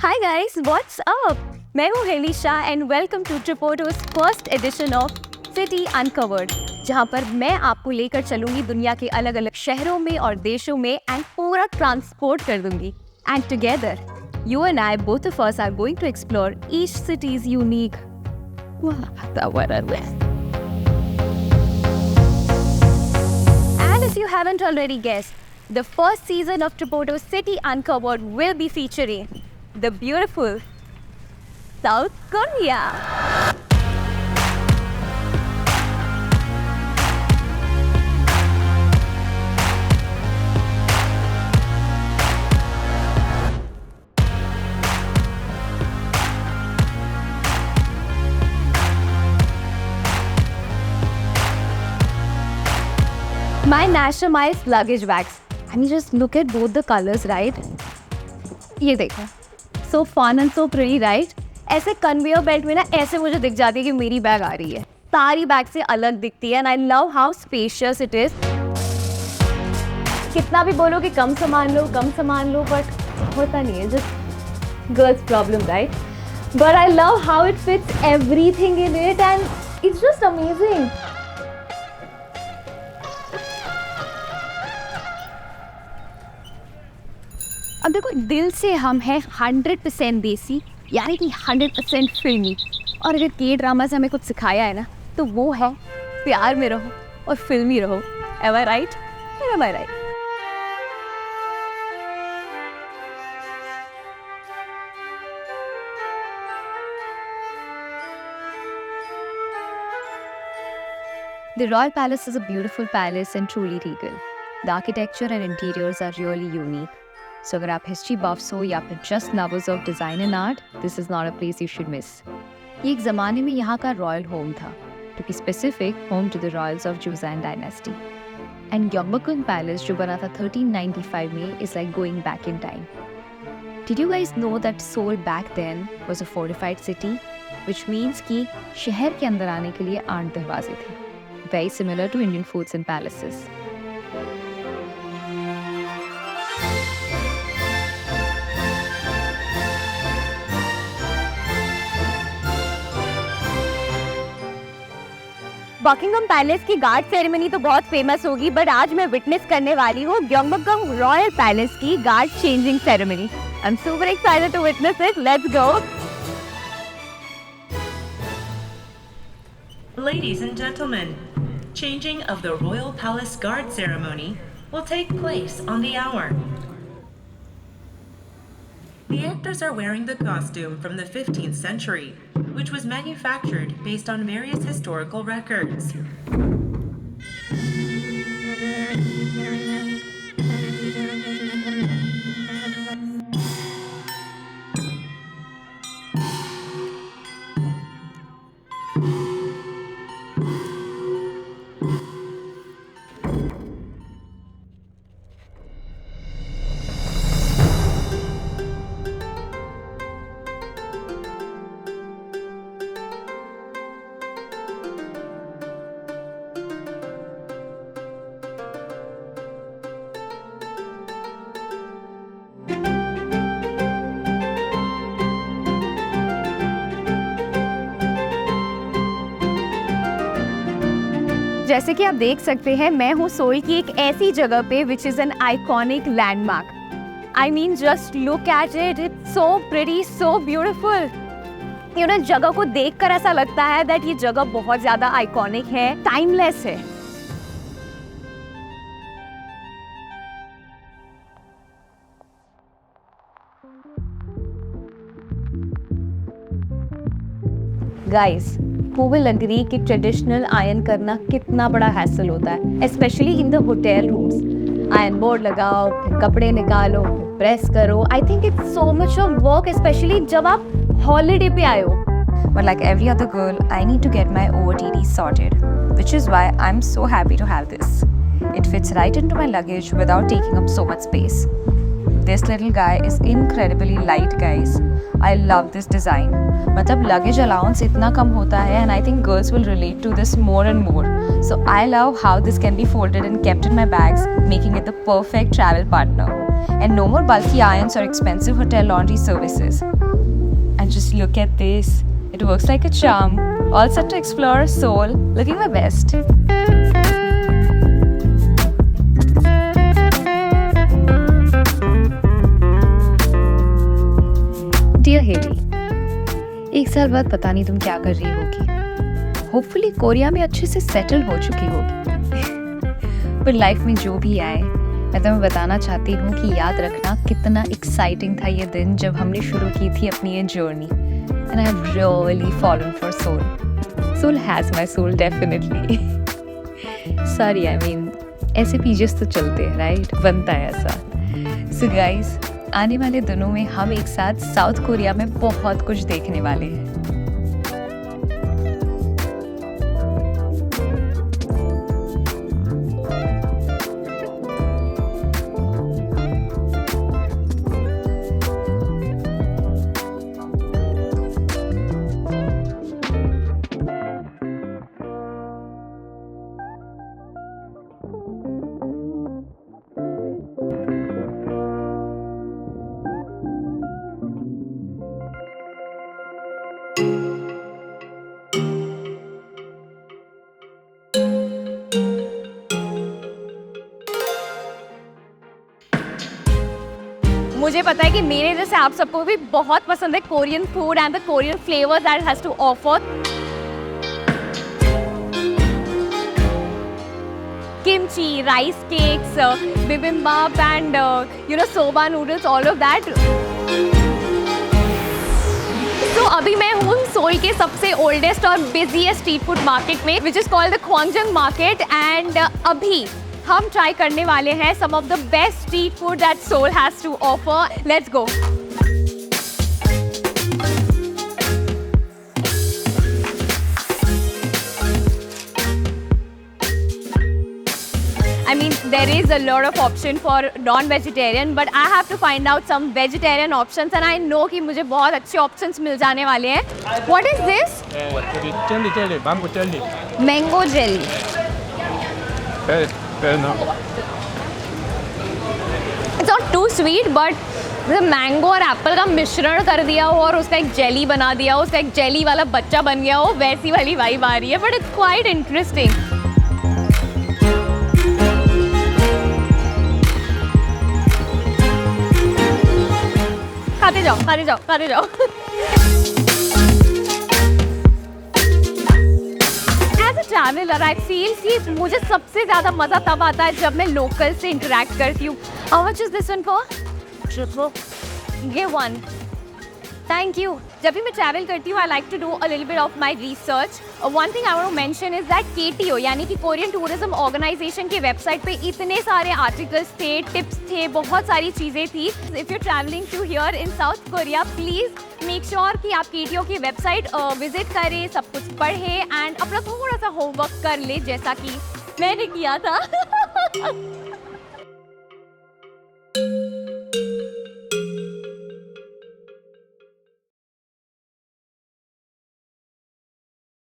Hi guys, what's up? मैं हूँ Heli Shah and welcome to Tripoto's first edition of city uncovered, जहाँ पर मैं आपको लेकर चलूंगी दुनिया के अलग अलग शहरों में और देशों में एंड पूरा ट्रांसपोर्ट कर दूंगी. And together you and I, both of us, are going to explore each city's unique. And if you haven't already guessed, the first season of Tripoto City Uncovered will be featuring the beautiful South Korea. My nationalized luggage bags. I mean, just look at both the colors, right? ये देखो, so fun and so pretty, right? ऐसे conveyor belt में ना ऐसे मुझे दिख जाती है कि मेरी बैग आ रही है. सारी बैग से अलग दिखती है and I love how spacious it is. कितना भी बोलो कि कम सामान लो, but होता नहीं है, just girls problem, right? But I love how it fits everything in it and it's just amazing. अब देखो, दिल से हम हैं 100% देसी, यानी कि 100% फिल्मी. और अगर के ड्रामा से हमें कुछ सिखाया है ना, तो वो है प्यार में रहो और फिल्मी रहो. Am I right? Am I right? The Royal Palace is a beautiful palace and truly regal. The architecture and interiors are really unique. So अगर आप हिस्ट्री बफ्स हो या फिर just lovers of design and art, this is not a place you should miss. ये एक ज़माने में यहाँ का रॉयल होम था, to be specific home to the royals of Joseon dynasty. And Gyeongbokgung palace जो बना था 1395 में is like going back in time. Did you guys know that Seoul back then was a fortified city, which means कि शहर के अंदर आने के लिए 8 दरवाजे थे, very similar to Indian forts and palaces. Buckingham palace की गार्ड सेरेमनी तो बहुत फेमस होगी, बट आज मैं विटनेस करने वाली हूँ ग्योंगबक्गन रॉयल पैलेस की guard changing ceremony. I am super excited to witness it. Let's go. Ladies and gentlemen, changing of the Royal Palace Guard ceremony will take place on the hour. The actors are wearing the costume from the 15th century, which was manufactured based on various historical records. जैसे कि आप देख सकते हैं, मैं हूँ soul की एक ऐसी जगह पे which is an iconic landmark. I mean just look at it, it's so pretty, so beautiful. You know, जगह को देखकर ऐसा लगता है दैट ये जगह बहुत ज़्यादा आइकॉनिक है, टाइमलेस है. गाइस, who will agree कि ट्रेडिशनल आयरन करना कितना बड़ा हैसल होता है, specially in the hotel rooms. Iron board लगाओ, फिर कपड़े निकालो, फिर प्रेस करो. I think it's so much of work, specially जब आप हॉलीडे पे आए हो. But like every other girl, I need to get my OOTD sorted, which is why I'm so happy to have this. It fits right into my luggage without taking up so much space. This little guy is incredibly light, guys. I love this design. मतलब luggage allowance इतना कम होता है and I think girls will relate to this more and more. So I love how this can be folded and kept in my bags, making it the perfect travel partner. And no more bulky irons or expensive hotel laundry services. And just look at this. It works like a charm. All set to explore Seoul, looking my best. Dear Haley, एक साल बाद पता नहीं तुम क्या कर रही होगी। होपफुली कोरिया में अच्छे से सेटल हो चुकी होगी। पर लाइफ में जो भी आए, मैं तुम्हें बताना चाहती हूँ कि याद रखना कितना एक्साइटिंग था ये दिन जब हमने शुरू की थी अपनी ये journey. And I have really fallen for Seoul. Seoul has my soul definitely. Sorry, I mean ऐसे पीजेस तो चलते हैं, राइट? बनता है ऐसा। सो गाइस, आने वाले दिनों में हम एक साथ साउथ कोरिया में बहुत कुछ देखने वाले हैं। मुझे पता है कि मेरे जैसे आप सबको भी बहुत पसंद है Korean food and the Korean flavour that has to offer. Kimchi, rice cakes, bibimbap and soba noodles, all of that. तो अभी मैं हूँ सोल के सबसे ओल्डेस्ट और बिजीएस्ट स्ट्रीट फूड मार्केट में, which is called the Gwangjang market. And अभी हम ट्राई करने वाले हैं some of the best street food that Seoul has to offer. Let's go. I mean, there is a lot of option for non-vegetarian, but I have to find out some vegetarian options, and I know कि मुझे बहुत अच्छे options मिल जाने वाले हैं। What is this? jelly, mango jelly. Mango jelly. Fair enough. It's not too sweet, but जैसे mango और Apple का मिश्रण कर दिया हो और उसका एक जेली बना दिया हो, उसका एक जेली वाला बच्चा बन गया हो, वैसी वाली वाइब आ रही है। But it's quite interesting. खाते जाओ, खाते जाओ, खाते जाओ। As a traveller I feel कि मुझे सबसे ज़्यादा मज़ा तब आता है जब मैं लोकल से इंटरेक्ट करती हूँ। How much is this one for? Give one. Thank you. जब भी मैं ट्रैवल करती हूँ, I like to do a little bit of my research. One thing I want to mention is that KTO यानी कि Korean tourism organisation की website पे इतने सारे आर्टिकल्स थे, टिप्स थे, बहुत सारी चीज़ें थी। If you're traveling to here in South Korea, please make sure कि आप KTO की वेबसाइट विजिट करें, सब कुछ पढ़ें एंड अपना थोड़ा सा होमवर्क कर ले, जैसा कि मैंने किया था।